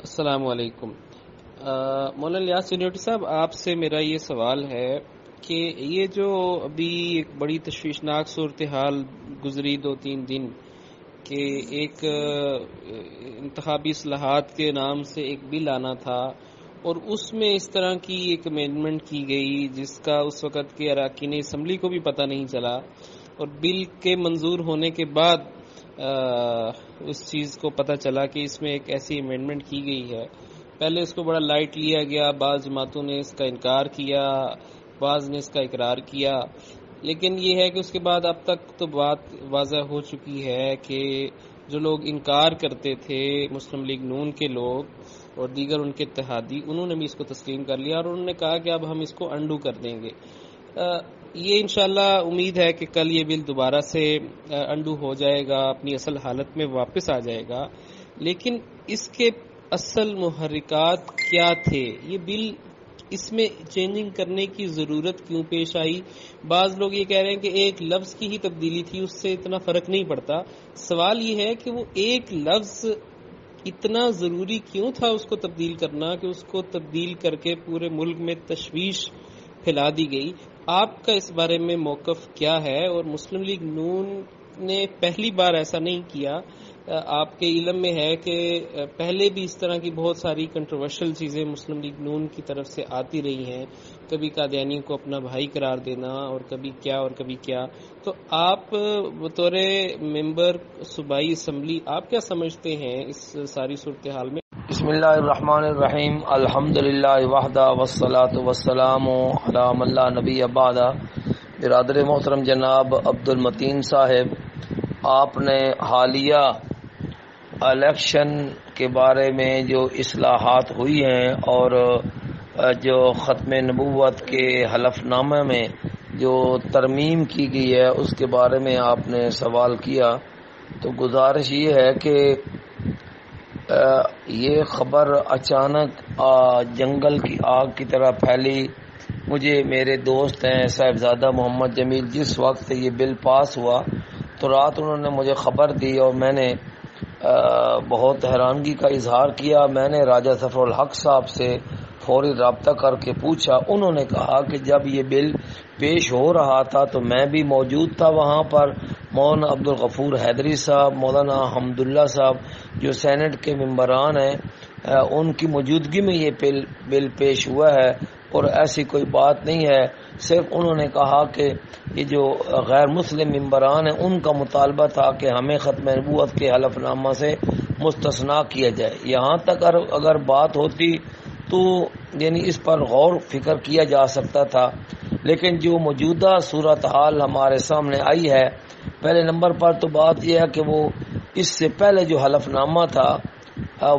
السلام علیکم۔ مولانا الیاس یونیورسٹی صاحب، آپ سے میرا یہ سوال ہے کہ یہ جو ابھی ایک بڑی تشویشناک صورتحال گزری 2-3 دن کہ ایک انتخابی اصلاحات کے نام سے ایک بل آنا تھا اور اس میں اس طرح کی ایک امینڈمنٹ کی گئی جس کا اس وقت کے اراکین اسمبلی کو بھی پتہ نہیں چلا، اور بل کے منظور ہونے کے بعد اس چیز کو پتہ چلا کہ اس میں ایک ایسی امینڈمنٹ کی گئی ہے۔ پہلے اس کو بڑا لائٹ لیا گیا، بعض جماعتوں نے اس کا انکار کیا، بعض نے اس کا اقرار کیا، لیکن یہ ہے کہ اس کے بعد اب تک تو بات واضح ہو چکی ہے کہ جو لوگ انکار کرتے تھے، مسلم لیگ نون کے لوگ اور دیگر ان کے اتحادی، انہوں نے بھی اس کو تسلیم کر لیا اور انہوں نے کہا کہ اب ہم اس کو انڈو کر دیں گے۔ یہ انشاءاللہ امید ہے کہ کل یہ بل دوبارہ سے انڈو ہو جائے گا، اپنی اصل حالت میں واپس آ جائے گا، لیکن اس کے اصل محرکات کیا تھے؟ یہ بل اس میں چینجنگ کرنے کی ضرورت کیوں پیش آئی؟ بعض لوگ یہ کہہ رہے ہیں کہ ایک لفظ کی ہی تبدیلی تھی، اس سے اتنا فرق نہیں پڑتا۔ سوال یہ ہے کہ وہ ایک لفظ اتنا ضروری کیوں تھا اس کو تبدیل کرنا کہ اس کو تبدیل کر کے پورے ملک میں تشویش پھیلا دی گئی؟ آپ کا اس بارے میں موقف کیا ہے؟ اور مسلم لیگ نون نے پہلی بار ایسا نہیں کیا، آپ کے علم میں ہے کہ پہلے بھی اس طرح کی بہت ساری کنٹروورشل چیزیں مسلم لیگ نون کی طرف سے آتی رہی ہیں، کبھی قادیانیوں کو اپنا بھائی قرار دینا اور کبھی کیا اور کبھی کیا۔ تو آپ بطور ممبر صوبائی اسمبلی آپ کیا سمجھتے ہیں اس ساری صورتحال میں؟ بسم اللہ الرحمن الرحیم، الحمدللہ وحدہ والصلاۃ والسلام علی من لا نبی بعد۔ برادر محترم جناب عبد المتین صاحب، آپ نے حالیہ الیکشن کے بارے میں جو اصلاحات ہوئی ہیں اور جو ختم نبوت کے حلف نامہ میں جو ترمیم کی گئی ہے اس کے بارے میں آپ نے سوال کیا، تو گزارش یہ ہے کہ یہ خبر اچانک جنگل کی آگ کی طرح پھیلی۔ مجھے میرے دوست ہیں صاحبزادہ محمد جمیل، جس وقت یہ بل پاس ہوا تو رات انہوں نے مجھے خبر دی اور میں نے بہت حیرانگی کا اظہار کیا۔ میں نے راجہ ظفر الحق صاحب سے فوری رابطہ کر کے پوچھا۔ انہوں نے کہا کہ جب یہ بل پیش ہو رہا تھا تو میں بھی موجود تھا وہاں پر، مولانا عبدالغفور حیدری صاحب، مولانا حمداللہ صاحب جو سینٹ کے ممبران ہیں، ان کی موجودگی میں یہ بل پیش ہوا ہے، اور ایسی کوئی بات نہیں ہے۔ صرف انہوں نے کہا کہ یہ جو غیر مسلم ممبران ہیں ان کا مطالبہ تھا کہ ہمیں ختم نبوت کے حلف نامہ سے مستثنا کیا جائے۔ یہاں تک اگر بات ہوتی تو یعنی اس پر غور فکر کیا جا سکتا تھا، لیکن جو موجودہ صورتحال ہمارے سامنے آئی ہے، پہلے نمبر پر تو بات یہ ہے کہ وہ اس سے پہلے جو حلف نامہ تھا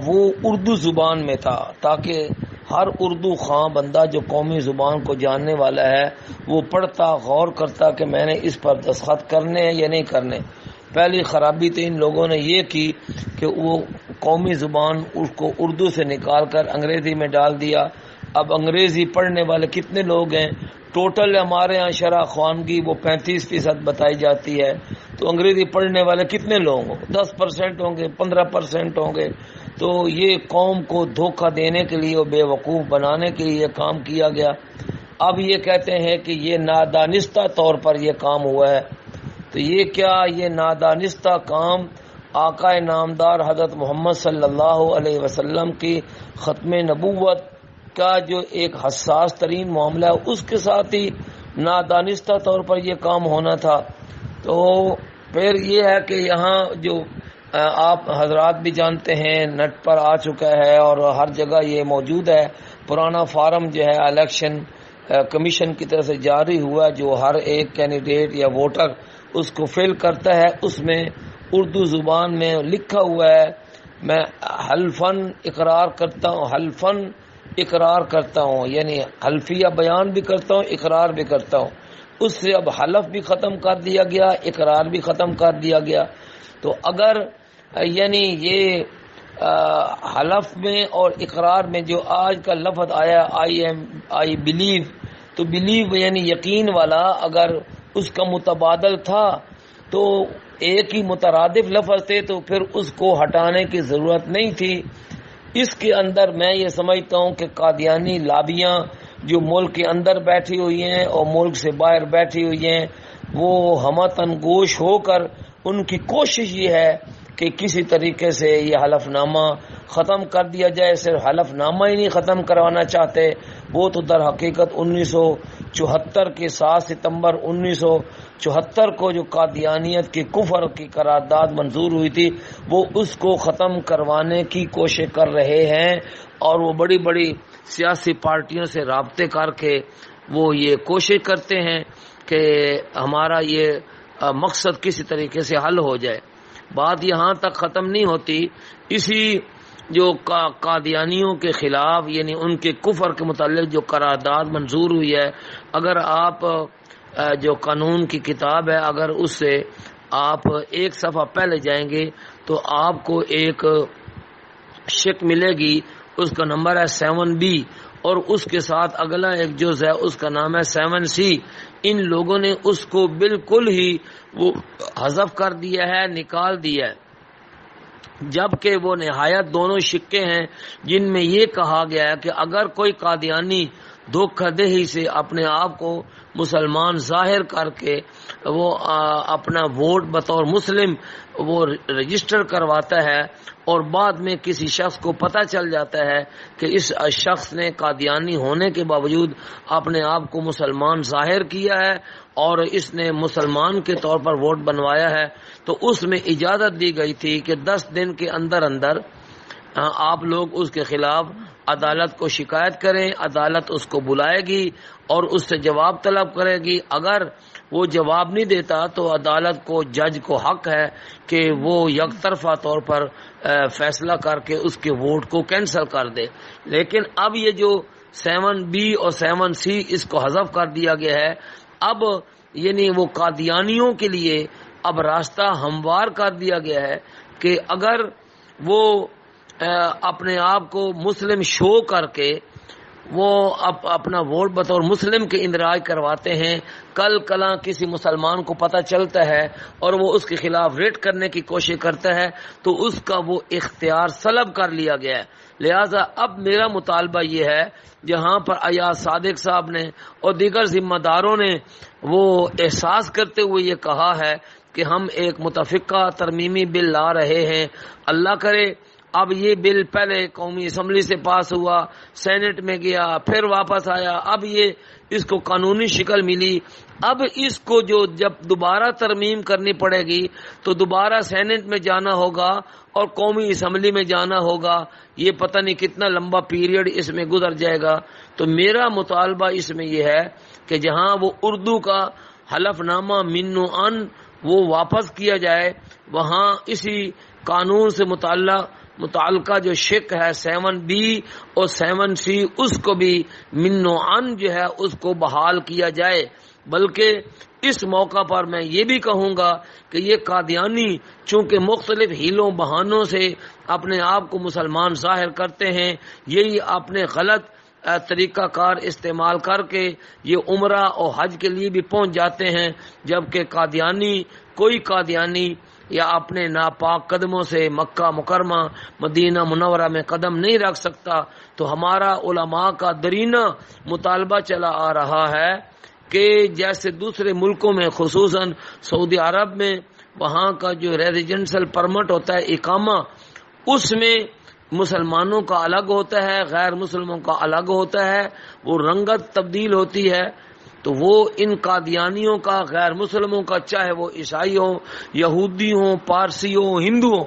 وہ اردو زبان میں تھا، تاکہ ہر اردو خواں بندہ جو قومی زبان کو جاننے والا ہے وہ پڑھتا، غور کرتا کہ میں نے اس پر دستخط کرنے ہیں یا نہیں کرنے۔ پہلی خرابی تو ان لوگوں نے یہ کی کہ وہ قومی زبان اس کو اردو سے نکال کر انگریزی میں ڈال دیا۔ اب انگریزی پڑھنے والے کتنے لوگ ہیں؟ ٹوٹل ہمارے ہاں شرح خوانگی وہ 35% بتائی جاتی ہے، تو انگریزی پڑھنے والے کتنے لوگ ہوں؟ 10% ہوں گے، 15% ہوں گے۔ تو یہ قوم کو دھوکہ دینے کے لیے اور بے وقوف بنانے کے لیے یہ کام کیا گیا۔ اب یہ کہتے ہیں کہ یہ نادانستہ طور پر یہ کام ہوا ہے، تو یہ کیا؟ یہ نادانستہ کام آقا نامدار حضرت محمد صلی اللہ علیہ وسلم کی ختم نبوت کا جو ایک حساس ترین معاملہ ہے اس کے ساتھ ہی نادانستہ طور پر یہ کام ہونا تھا۔ تو پھر یہ ہے کہ یہاں جو آپ حضرات بھی جانتے ہیں نیٹ پر آ چکا ہے اور ہر جگہ یہ موجود ہے، پرانا فارم جو ہے الیکشن کمیشن کی طرف سے جاری ہوا، جو ہر ایک کینڈیڈیٹ یا ووٹر اس کو فل کرتا ہے، اس میں اردو زبان میں لکھا ہوا ہے میں حلفاً اقرار کرتا ہوں، حلفاً اقرار کرتا ہوں، یعنی حلفیہ بیان بھی کرتا ہوں، اقرار بھی کرتا ہوں۔ اس سے اب حلف بھی ختم کر دیا گیا، اقرار بھی ختم کر دیا گیا۔ تو اگر یعنی یہ حلف میں اور اقرار میں جو آج کا لفظ آیا آئی بلیو، تو بلیو یعنی یقین والا، اگر اس کا متبادل تھا تو ایک ہی مترادف لفظ تھے تو پھر اس کو ہٹانے کی ضرورت نہیں تھی۔ اس کے اندر میں یہ سمجھتا ہوں کہ قادیانی لابیاں جو ملک کے اندر بیٹھی ہوئی ہیں اور ملک سے باہر بیٹھی ہوئی ہیں، وہ ہمتن گوش ہو کر ان کی کوشش یہ ہے کہ کسی طریقے سے یہ حلف نامہ ختم کر دیا جائے۔ صرف حلف نامہ ہی نہیں ختم کروانا چاہتے، وہ تو در حقیقت 1974 کے 7 ستمبر 1974 کو جو قادیانیت کے کفر کی قرارداد منظور ہوئی تھی، وہ اس کو ختم کروانے کی کوشش کر رہے ہیں، اور وہ بڑی بڑی سیاسی پارٹیوں سے رابطے کر کے وہ یہ کوشش کرتے ہیں کہ ہمارا یہ مقصد کسی طریقے سے حل ہو جائے۔ بات یہاں تک ختم نہیں ہوتی، اسی جو قادیانیوں کے خلاف یعنی ان کے کفر کے متعلق جو قرارداد منظور ہوئی ہے، اگر آپ جو قانون کی کتاب ہے اگر اس سے آپ ایک صفحہ پہلے جائیں گے تو آپ کو ایک شک ملے گی، اس کا نمبر ہے 7B، اور اس کے ساتھ اگلا ایک جز ہے اس کا نام ہے 7C۔ ان لوگوں نے اس کو بالکل ہی وہ حذف کر دیا ہے، نکال دیا ہے، جبکہ وہ نہایت دونوں شکے ہیں جن میں یہ کہا گیا ہے کہ اگر کوئی قادیانی دھوکہ دہی سے اپنے آپ کو مسلمان ظاہر کر کے وہ اپنا ووٹ بطور مسلم وہ رجسٹر کرواتا ہے اور بعد میں کسی شخص کو پتہ چل جاتا ہے کہ اس شخص نے قادیانی ہونے کے باوجود اپنے آپ کو مسلمان ظاہر کیا ہے اور اس نے مسلمان کے طور پر ووٹ بنوایا ہے، تو اس میں اجازت دی گئی تھی کہ 10 دن کے اندر آپ لوگ اس کے خلاف عدالت کو شکایت کریں، عدالت اس کو بلائے گی اور اس سے جواب طلب کرے گی۔ اگر وہ جواب نہیں دیتا تو عدالت کو، جج کو حق ہے کہ وہ یک طرفہ طور پر فیصلہ کر کے اس کے ووٹ کو کینسل کر دے۔ لیکن اب یہ جو 7B اور 7C اس کو حذف کر دیا گیا ہے، اب یعنی وہ قادیانیوں کے لیے اب راستہ ہموار کر دیا گیا ہے کہ اگر وہ اپنے آپ کو مسلم شو کر کے وہ اپنا ووٹ بطور مسلم کے اندراج کرواتے ہیں، کل کلاں کسی مسلمان کو پتہ چلتا ہے اور وہ اس کے خلاف ریٹ کرنے کی کوشش کرتا ہے تو اس کا وہ اختیار سلب کر لیا گیا ہے۔ لہذا اب میرا مطالبہ یہ ہے، جہاں پر ایاز صادق صاحب نے اور دیگر ذمہ داروں نے وہ احساس کرتے ہوئے یہ کہا ہے کہ ہم ایک متفقہ ترمیمی بل لا رہے ہیں، اللہ کرے اب یہ بل پہلے قومی اسمبلی سے پاس ہوا، سینٹ میں گیا، پھر واپس آیا، اب یہ اس کو قانونی شکل ملی، اب اس کو جو جب دوبارہ ترمیم کرنی پڑے گی تو دوبارہ سینٹ میں جانا ہوگا اور قومی اسمبلی میں جانا ہوگا، یہ پتہ نہیں کتنا لمبا پیریڈ اس میں گزر جائے گا۔ تو میرا مطالبہ اس میں یہ ہے کہ جہاں وہ اردو کا حلف نامہ من و ان وہ واپس کیا جائے، وہاں اسی قانون سے متعلقہ جو شک ہے 7B اور 7C اس کو بھی من و عن جو ہے اس کو بحال کیا جائے۔ بلکہ اس موقع پر میں یہ بھی کہوں گا کہ یہ قادیانی چونکہ مختلف ہیلوں بہانوں سے اپنے آپ کو مسلمان ظاہر کرتے ہیں، یہی اپنے غلط طریقہ کار استعمال کر کے یہ عمرہ اور حج کے لیے بھی پہنچ جاتے ہیں، جبکہ کوئی قادیانی یا اپنے ناپاک قدموں سے مکہ مکرمہ مدینہ منورہ میں قدم نہیں رکھ سکتا۔ تو ہمارا علماء کا درینہ مطالبہ چلا آ رہا ہے کہ جیسے دوسرے ملکوں میں خصوصاً سعودی عرب میں وہاں کا جو ریزیڈنشل پرمٹ ہوتا ہے اقامہ، اس میں مسلمانوں کا الگ ہوتا ہے، غیر مسلموں کا الگ ہوتا ہے، وہ رنگت تبدیل ہوتی ہے۔ تو وہ ان قادیانیوں کا، غیر مسلموں کا، چاہے وہ عیسائی ہوں، یہودی ہوں، پارسی ہوں، ہندو ہوں،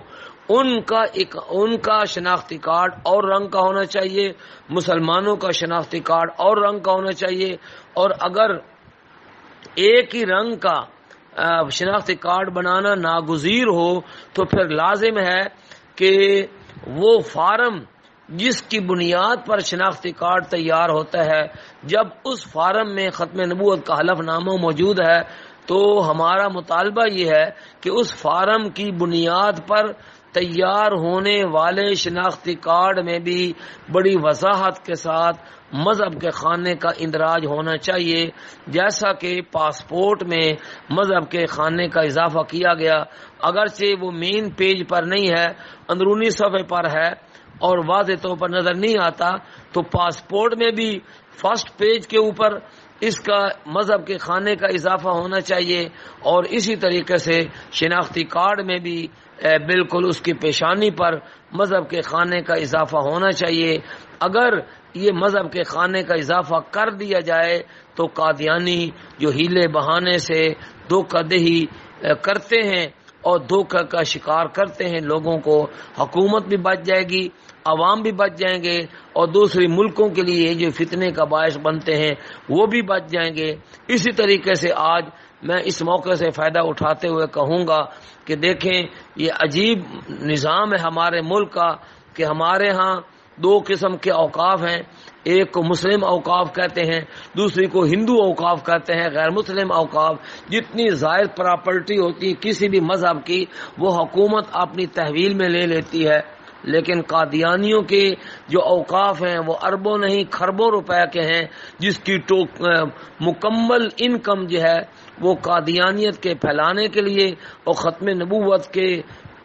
ان کا شناختی کارڈ اور رنگ کا ہونا چاہیے، مسلمانوں کا شناختی کارڈ اور رنگ کا ہونا چاہیے، اور اگر ایک ہی رنگ کا شناختی کارڈ بنانا ناگزیر ہو تو پھر لازم ہے کہ وہ فارم جس کی بنیاد پر شناختی کارڈ تیار ہوتا ہے، جب اس فارم میں ختم نبوت کا حلف نامہ موجود ہے تو ہمارا مطالبہ یہ ہے کہ اس فارم کی بنیاد پر تیار ہونے والے شناختی کارڈ میں بھی بڑی وضاحت کے ساتھ مذہب کے خانے کا اندراج ہونا چاہیے، جیسا کہ پاسپورٹ میں مذہب کے خانے کا اضافہ کیا گیا، اگرچہ وہ مین پیج پر نہیں ہے، اندرونی صفحے پر ہے، اور واضح طور پر نظر نہیں آتا تو پاسپورٹ میں بھی فرسٹ پیج کے اوپر اس کا مذہب کے خانے کا اضافہ ہونا چاہیے، اور اسی طریقے سے شناختی کارڈ میں بھی بالکل اس کی پیشانی پر مذہب کے خانے کا اضافہ ہونا چاہیے۔ اگر یہ مذہب کے خانے کا اضافہ کر دیا جائے تو قادیانی جو ہیلے بہانے سے دھوکہ دہی کرتے ہیں اور دھوکہ کا شکار کرتے ہیں لوگوں کو، حکومت بھی بچ جائے گی، عوام بھی بچ جائیں گے، اور دوسری ملکوں کے لیے جو فتنے کا باعث بنتے ہیں وہ بھی بچ جائیں گے۔ اسی طریقے سے آج میں اس موقع سے فائدہ اٹھاتے ہوئے کہوں گا کہ دیکھیں یہ عجیب نظام ہے ہمارے ملک کا کہ ہمارے ہاں دو قسم کے اوقاف ہیں، ایک کو مسلم اوقاف کہتے ہیں، دوسری کو ہندو اوقاف کہتے ہیں۔ غیر مسلم اوقاف جتنی زائد پراپرٹی ہوتی ہے کسی بھی مذہب کی وہ حکومت اپنی تحویل میں لے لیتی ہے، لیکن قادیانیوں کے جو اوقاف ہیں وہ اربوں نہیں کھربوں روپے کے ہیں، جس کی مکمل انکم جو ہے وہ قادیانیت کے پھیلانے کے لیے اور ختم نبوت کے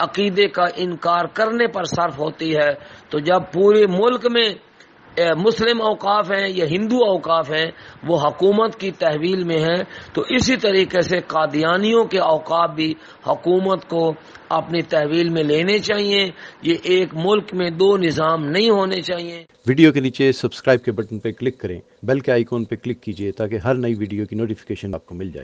عقیدے کا انکار کرنے پر صرف ہوتی ہے۔ تو جب پورے ملک میں مسلم اوقاف ہیں یا ہندو اوقاف ہیں وہ حکومت کی تحویل میں ہیں، تو اسی طریقے سے قادیانیوں کے اوقاف بھی حکومت کو اپنی تحویل میں لینے چاہیے۔ یہ ایک ملک میں دو نظام نہیں ہونے چاہیے۔ ویڈیو کے نیچے سبسکرائب کے بٹن پہ کلک کریں، بیل کے آئیکن پہ کلک کیجئے تاکہ ہر نئی ویڈیو کی نوٹیفیکیشن آپ کو مل جائے۔